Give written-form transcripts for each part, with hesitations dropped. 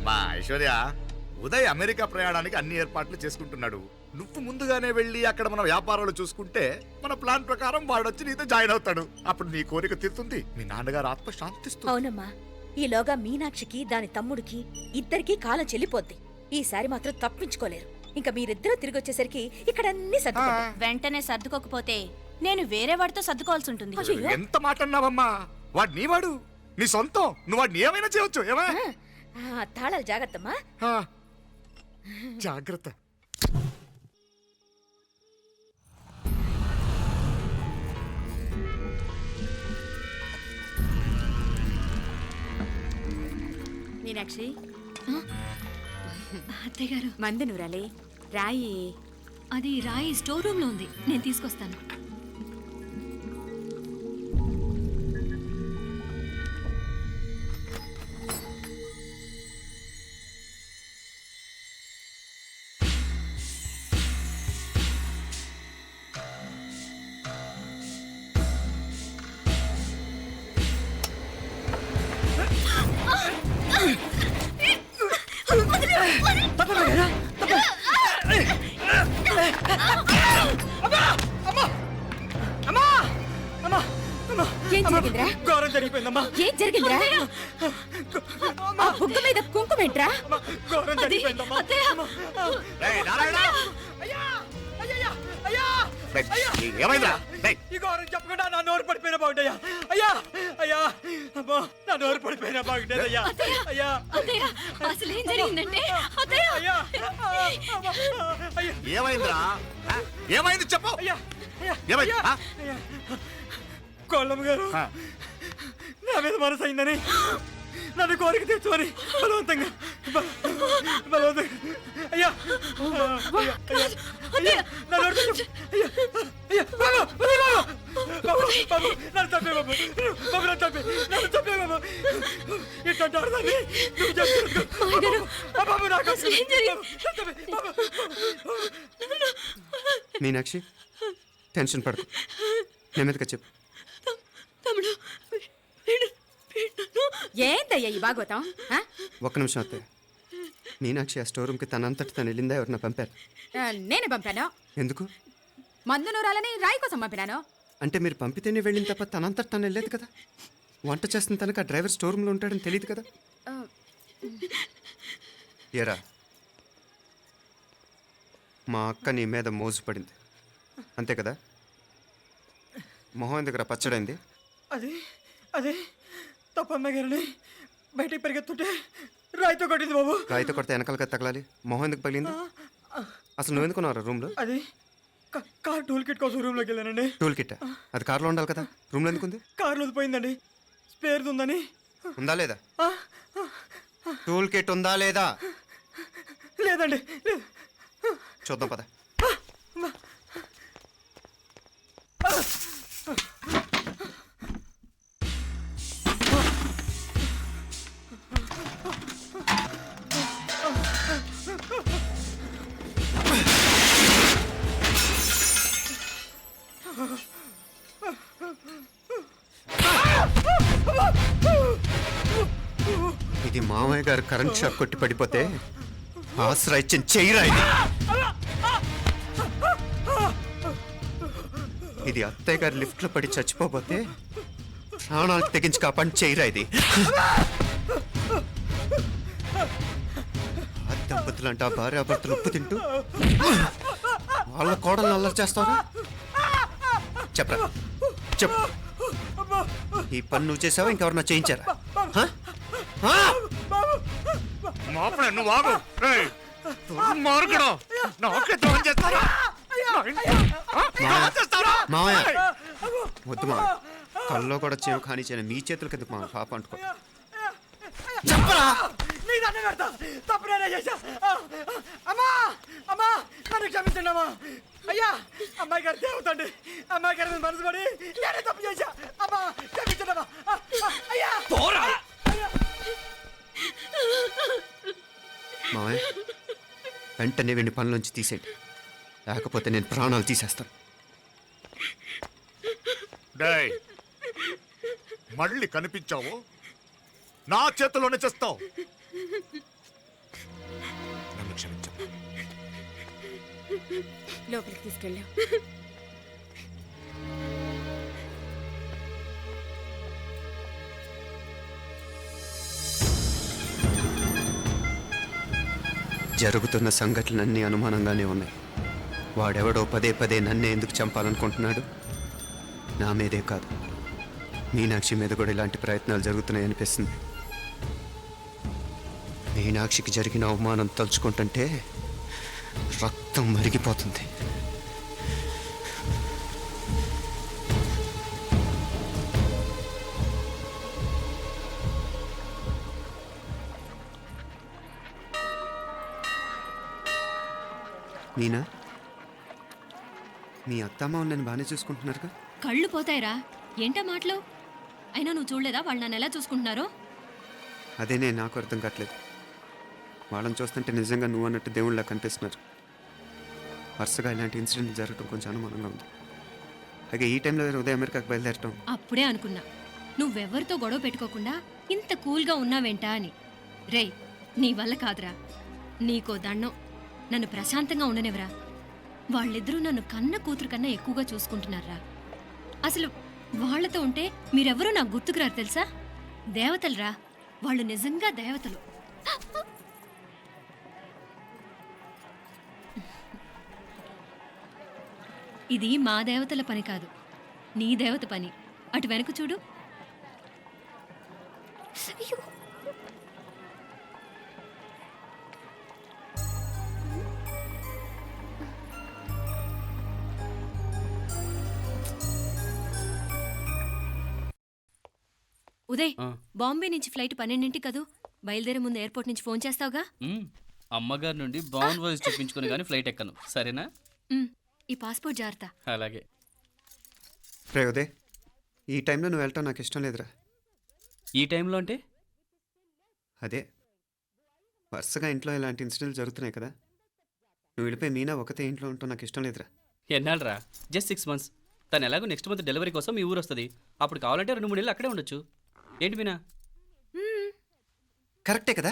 అమ్మా ఐశ్వర్య, ఉదయ్ అమెరికా ప్రయాణానికి అన్ని ఏర్పాట్లు చేసుకుంటున్నాడు. నువ్వు ముందుగానే వెళ్ళి అక్కడ మన వ్యాపారాలు చూసుకుంటే మన ప్లాన్ ప్రకారం వాడు వచ్చి నీతో జాయిన్ అవుతాడు. అప్పుడు నీ కోరిక తీరుతుంది, మీ నాన్నగారు ఆత్మ శాంతిస్తుంది. అవునమ్మా, ఈలోగా మీనాక్షికి దాని తమ్ముడికి ఇద్దరికీ కాలం చెల్లిపోద్ది. ఈసారి మాత్రం తప్పించుకోలేరు. ఇంకా మీరిద్దరూ తిరిగి వచ్చేసరికి ఇక్కడ అన్ని సర్దుకుంటాయి. వెంటనే సర్దుకోకపోతే నేను వేరే వాడితో సర్దుకోవాల్సి ఉంటుంది. అయ్యో. ఎంత మాట అన్నావమ్మా, వాడు నీ వాడు, నీ సొంతం. నువ్వు వాడిని ఏమైనా చేయొచ్చు. ఏమా తాళాలు జాగ్రత్తమ్మా. జాగ్రత్త. మీనాక్షి, అత్తయ్య గారు, మందు నూరాలి. రాయి అది రాయి స్టోర్ రూమ్ లో ఉంది, నేను తీసుకొస్తాను. ఏం జరిగిందిరా? ఘోరం జరిగిపోయిందమ్మా. ఏం జరిగిందిరా? ఆ బుగ్గ మీద కుంకుమేంట్రా? ఘోరం జరిగిపోయిందమ్మా. రేయ్, నారాయణ! అయ్యా! అయ్యయ్యా! అయ్యా! రేయ్, ఏమైందిరా? రేయ్, ఈ ఘోరం చెప్పకుండా నా నోరు పడిపోయిన బాగుండయ్యా. అయ్యా! అయ్యా! అమ్మా, నా నోరు పడిపోయిన బాగుండేదయ్యా. అయ్యా! అత్తయ్య, అసలు ఏం జరిగిందంటే అత్తయ్య, అయ్యా! అమ్మా! అయ్యా! ఏమైందిరా? ఏమైంది చెప్పు. అయ్యా! అయ్యా! ఏమైంది? అయ్యా! అయ్యా! కోళ్ళమ్మ గారు నా మీద మనసు అయిందని నన్ను కోరిక తెచ్చుకొని బలవంతంగా అయ్యా అయ్యా నా నోరు అయ్యా అయ్యా బాబు బాబు నన్ను చంపే బాబు బాబు నన్ను చంపే బాబు ఇట్లాంటి ఆడదాన్ని నువ్వు చెప్తున్నా బాబు నాకు మీనాక్షి, టెన్షన్ పడకు, నెమ్మదిగా చెప్పు. ఏందయ్యా ఈ భాగవతం? ఒక్క నిమిషం అత్తయ్య. మీనాక్షి ఆ స్టోర్ రూమ్కి తనంతటి తను వెళ్ళిందా, ఎవరన్నా పంపారు? నేనే పంపాను. ఎందుకు? మందు నూరాలని రాయి కోసం పంపినాను. అంటే మీరు పంపితేనే వెళ్ళింది తప్ప తనంతటి తను వెళ్ళలేదు కదా. వంట చేస్తున్న తనకు ఆ డ్రైవర్ స్టోర్ రూమ్లో ఉంటాడని తెలియదు కదా. ఏరా, మా అక్క నీ మీద మోజు పడింది అంతే కదా. మొహం ఎందుకురా పచ్చడైంది? అది అదే తప్పమ్మ గారిని బయటికి పరిగెత్తుంటే రాయితో కొట్టింది బాబు. రాయితో కొడితే వెనకాలగా తగలాలి, మొహం ఎందుకు పగిలింది? అసలు నువ్వు ఎందుకున్నావు రూమ్లో? అది కార్ టూల్ కిట్ కోసం రూమ్లోకి వెళ్ళానండి. టూల్ కిట్ అది కార్లో ఉండాలి కదా, రూమ్లో ఎందుకుంది? కార్లో పోయిందండి, స్పేర్ ఉందని. ఉందా లేదా? టూల్ కిట్ ఉందా లేదా? లేదండి, లేదు. చూద్దాం పద. ఇది మామయ్య గారు కరెంట్ షాక్ కొట్టి పడిపోతే ఆసరా ఇచ్చిన చెయ్యిరా ఇది. ఇది అత్తయ్య గారు లిఫ్ట్ లో పడి చచ్చిపోతే ప్రాణాలకు తెగించి కాపాడి చెయ్యిరా ఇది. ఆ దంపతులు అంటే ఆ భార్యాభర్తలు ఉప్పు తింటూ వాళ్ళ కోడలు అల్లరి చేస్తారా? చెప్పరా, చెప్పు. ఈ పని నువ్వు చేసావా, ఇంకెవరన్నా చేయించారా? మాపడే నువ్వు ఆగు. రేయ్, దుర్మార్గుడు, నాకే ద్రోహం చేస్తారా? మావయ్య వద్దు మావయ్య, కల్లో కూడా చేవు కానీ చేయను మీ చేతుల కింద మా పాప అంటుకో. చెప్పరా, నీ దండం పెడతా, తప్పు నేనే చేశా. అమ్మా అమ్మా, నన్ను క్షమించండి అమ్మా. అయ్యా, అమ్మాయి గారు దేవతండి, అమ్మాయి గారి మీద మనసు పడి నేనే తప్పు చేశా. అమ్మా క్షమించండి అమ్మా. అయ్యా మావయ్య వెంటనే వీడిని పనిలోంచి తీసేయండి, లేకపోతే నేను ప్రాణాలు తీసేస్తాను. డేయ్, మళ్ళీ కనిపించావు నా చేతిలోనే చేస్తావు. క్షమించు. లోపలికి తీసుకెళ్ళాం. జరుగుతున్న సంఘటనలన్నీ అనుమానంగానే ఉన్నాయి. వాడెవడో పదే పదే నన్నే ఎందుకు చంపాలనుకుంటున్నాడు? నా మీదే కాదు, మీనాక్షి మీద కూడా ఇలాంటి ప్రయత్నాలు జరుగుతున్నాయి అనిపిస్తుంది. మీనాక్షికి జరిగిన అవమానం తలుచుకుంటుంటే రక్తం మరిగిపోతుంది. మీనా, మీ అత్తమ్మ నన్ను బాగానే చూసుకుంటున్నారుగా? కళ్ళు పోతాయిరా, ఏంటా మాటలు? అయినా నువ్వు చూడలేదా వాళ్ళు నన్ను ఎలా చూసుకుంటున్నారో? అదేనే నాకు అర్థం కావట్లేదు. వాళ్ళని చూస్తుంటే నిజంగా నువ్వు అన్నట్టు దేవుళ్ళ కనిపిస్తున్నారు. వరుసగా ఇలాంటి ఇన్సిడెంట్ జరగడం కొంచెం అనుమానంగా ఉంది. అలాగే ఈ టైంలో ఉదయం అమెరికాకు బయలుదేరటం. అప్పుడే అనుకున్నా నువ్వెవరితో గొడవ పెట్టుకోకుండా ఇంత కూల్గా ఉన్నావేంటా అని. రేయ్, నీ వల్ల కాదురా, నీకో దండం, నన్ను ప్రశాంతంగా ఉండనివరా. వాళ్ళిద్దరూ నన్ను కన్న కూతురు కన్నా ఎక్కువగా చూసుకుంటున్నారా. అసలు వాళ్లతో ఉంటే మీరెవరూ నాకు గుర్తుకురారు తెలుసా? దేవతలురా, వాళ్ళు నిజంగా దేవతలు. ఇది మా దేవతల పని కాదు, నీ దేవత పని. అటు వెనక చూడు. అయ్యో, ఉదయ్, బాంబే నుంచి ఫ్లైట్ 12ంటికి కదూ? బయలుదేరే ముందు ఎయిర్పోర్ట్ నుంచి ఫోన్ చేస్తావుగా? అమ్మగారి నుండి బౌండ్ వాయిస్ చూపించుకుని కానీ ఫ్లైట్ ఎక్కను, సరేనా? ఈ పాస్పోర్ట్ జాగ్రత్త. అలాగే. రే ఉదయ్, ఈ టైంలో నువ్వు వెళ్ళటం నాకు ఇష్టం లేదురా. ఈ టైంలో అంటే? అదే, వరుసగా ఇంట్లో ఇలాంటి ఇన్సిడెంట్లు జరుగుతున్నాయి కదా. నువ్వు వెళ్ళిపోయి మీనా ఒకతే ఇంట్లో ఉంటావు నాకు ఇష్టం లేదురా. ఎన్నాళ్ళరా? Just 6 months. తను ఎలాగో నెక్స్ట్ మంత్ డెలివరీ కోసం మీ ఊరు వస్తుంది. అప్పుడు కావాలంటే 2-3 నెలలు అక్కడే ఉండొచ్చు. ఏంటి మీనా? కరెక్టే కదా.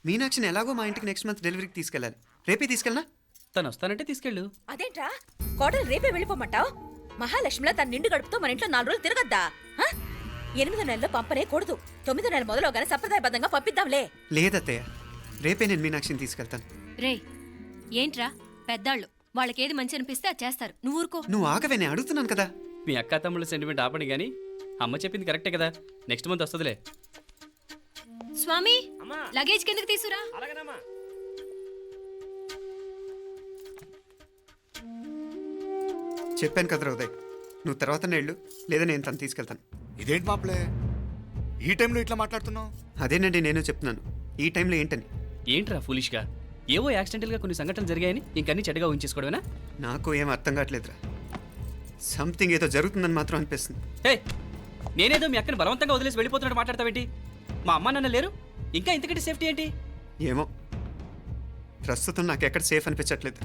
మీనాక్షిని ఎలాగో మా ఇంటికి నెక్స్ట్ మంత్ డెలివరీకి తీసుకెళ్ళాలి. రేపే తీసుకెళ్ళనా? తను వస్తానంటే తీసుకెళ్ళు. అదేంట్రా, కోడలు రేపే వెళ్ళిపోమంటావు? మహాలక్ష్మిలా తన నిండు గడుపుతో మన ఇంట్లో 4 రోజులు తిరగద్దా? 8వ నెలలో పంపనే కూడదు. 9వ నెల మొదలుగానే సంప్రదాయబద్ధంగా పంపిద్దాంలే. లేదత్తయ్య, రేపే నేను మీనాక్షిని తీసుకెళ్తాను. రేయ్, ఏంట్రా పెద్దాళ్ళు, వాళ్ళకేది మంచి అనిపిస్తే అది చేస్తారు. నువ్వు ఊరుకో. నువ్వు ఆగవే, నేను అడుగుతున్నాను కదా. మీ అక్క తమ్ముళ్ళ సెంటిమెంట్ ఆపండి కానీ అమ్మ చెప్పింది కరెక్టే కదా. నెక్స్ట్ మంత్ వస్తుందిలే. స్వామి, లగేజ్ కిందకి తీసురా. చెప్పాను కదరా ఉదయ్, నువ్వు తర్వాత నేళ్ళు లేదా నేను తను తీసుకెళ్తాను. ఇదేంటి మాప్లే, ఈ టైంలో ఇట్లా మాట్లాడుతున్నావు? అదేనండి నేను చెప్తున్నాను, ఈ టైంలో ఏంటని. ఏంట్రా ఫులిష్గా? ఏవో యాక్సిడెంటల్గా కొన్ని సంఘటనలు జరిగాయని ఇంకన్నీ చెడ్డగా ఊహించేసుకోవడమేనా? నాకు ఏం అర్థం కావట్లేదురా. సంథింగ్ ఏదో జరుగుతుందని మాత్రం అనిపిస్తుంది. హే, నేనేదో మీ అక్కని బలవంతంగా వదిలేసి వెళ్ళిపోతున్నట్టు మాట్లాడతావేంటి? మా అమ్మ నాన్న లేరు, ఇంకా ఇంతకంటే సేఫ్టీ ఏంటి? ఏమో, ప్రస్తుతం నాకు ఎక్కడ సేఫ్ అనిపించట్లేదు.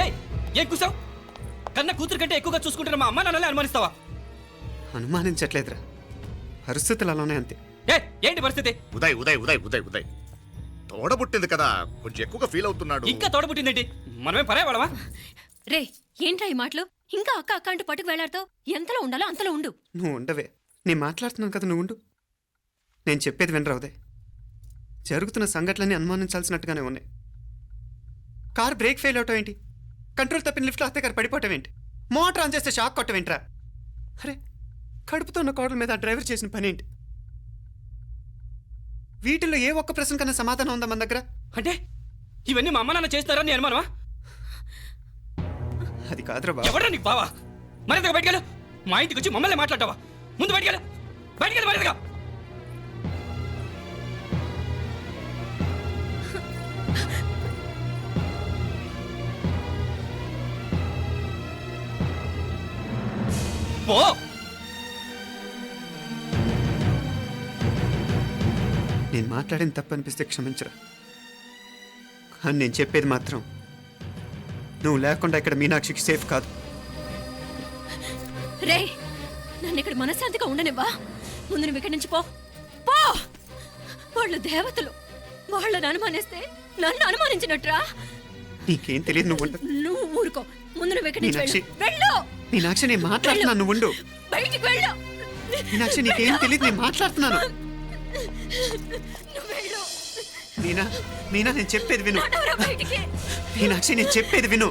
ఏయ్, ఏం కూసావు? కన్న కూతురు కంటే ఎక్కువగా చూసుకుంటున్న మా అమ్మ నాన్నలే అనుమానిస్తావా? అనుమానించట్లేదురా, పరిస్థితులు అలానే అంతే. ఏ, ఏంటి పరిస్థితి? ఉదయ్ ఉదయ్ ఉదయ్ ఉదయ్ ఉదయ్ తోడబుట్టింది కదా, కొంచెం ఎక్కువగా ఫీల్ అవుతున్నాడు. ఇంకా తోడబుట్టిందేంటి? మనమే పరేవాళ్ళమా? రే, ఏంట్రా ఈ మాటలు? ఇంకా అక్క అక్క అంటూ పట్టుకు వెళ్లాడుతావు. ఎంతలో ఉండాలో అంతలో ఉండు. నువ్వు ఉండవే, నేను మాట్లాడుతున్నాను కదా, నువ్వు ఉండు. నేను చెప్పేది వినరా ఉదయ్, జరుగుతున్న సంఘటనలన్నీ అనుమానించాల్సినట్టుగానే ఉన్నాయి. కార్ బ్రేక్ ఫెయిల్ అవటం ఏంటి? కంట్రోల్ తప్పిన లిఫ్ట్లో అత్తే గారు పడిపోవటం ఏంటి? మోటార్ ఆన్ చేస్తే షాక్ కొట్టం ఏంట్రా? అరే, కడుపుతో ఉన్న కోడల మీద ఆ డ్రైవర్ చేసిన పని ఏంటి? వీటిల్లో ఏ ఒక్క ప్రశ్న కన్నా సమాధానం ఉందా మన దగ్గర? అంటే ఇవన్నీ మా అమ్మ నాన్న చేస్తారా నీ అనుమానమా? అది కాదురా బాబు. ఎవరా నీకు బావా? మరింతగా బయటకెళ్ళు. మా ఇంటికి వచ్చి మమ్మల్ని మాట్లాడతావా? ముందు బయటకెళ్ళు, బయటకెళ్ళు మరింతగా. పో. నేను మాట్లాడిన తప్పు అనిపిస్తే క్షమించరా, కానీ నేను చెప్పేది మాత్రం నువ్వు లేకుండా ఇక్కడ మీనాక్షికి సేఫ్ కాదు. రే, నన్ను ఇక్కడ మనశ్శాంతిగా ఉండనివ్వా. ముందు నువ్వు ఇక్కడి నుంచి పో. పో, వాళ్ళు దేవతలు. వాళ్ళని అనుమానిస్తే నన్ను అనుమానించినట్రా? నీకేం తెలియదు, నువ్వు ఉండు. నువ్వు ఊరుకో. ముందు నువ్వు ఇక్కడి నుంచి మీనాక్షి. వెళ్ళు. మీనాక్షి, నేను మాట్లాడుతున్నాను, నువ్వు ఉండు. బయటికి వెళ్ళు. మీనాక్షి, నీకేం తెలియదు, నేను మాట్లాడుతున్నాను. నువ్వు వెళ్ళు. మీనా, మీనా, నేను చెప్పేది విను. నడవరా బయటికి. మీనాక్షి, నేను చెప్పేది విను.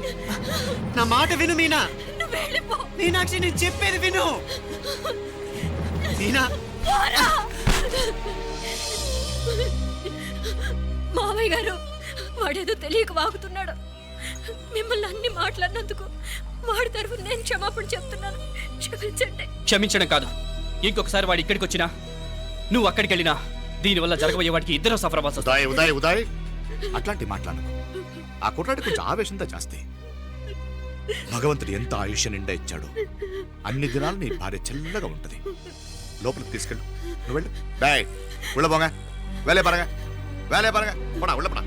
నా మాట విను మీనా. నువ్వు వెళ్ళిపో. మీనాక్షి, నేను చెప్పేది విను. మీనా, పోరా. మావయ్య గారు, వాడేదో తెలియక వాగుతున్నాడు. మిమ్మల్ని అన్ని మాట్లాడినందుకు వాడి తరఫున నేను క్షమాపణ చెప్తున్నాను. క్షమించండి. క్షమించడం కాదు, ఇంకొకసారి వాడు ఇక్కడికి వచ్చినా నువ్వు అక్కడికి వెళ్ళినా దీనివల్ల జరగబోయే వాడికి ఇద్దరు సఫర్ అవ్వాల్సి వస్తుంది. ఉదయ్ ఉదయ్ ఉదయ్ అట్లాంటి మాట్లాడకు. ఆ కుట్రాడి కొంచెం ఆవేశంతో జాస్తి. భగవంతుడు ఎంత ఆయుష్య నిండా ఇచ్చాడు. అన్ని దినాలు నీ భార్య చల్లగా ఉంటది. లోపలికి తీసుకెళ్ళు. నువ్వు వెళ్ళు. బాయ్ ఉళ్ళ పోగా వేలే పరగా పోడా ఉళ్ళ పడా.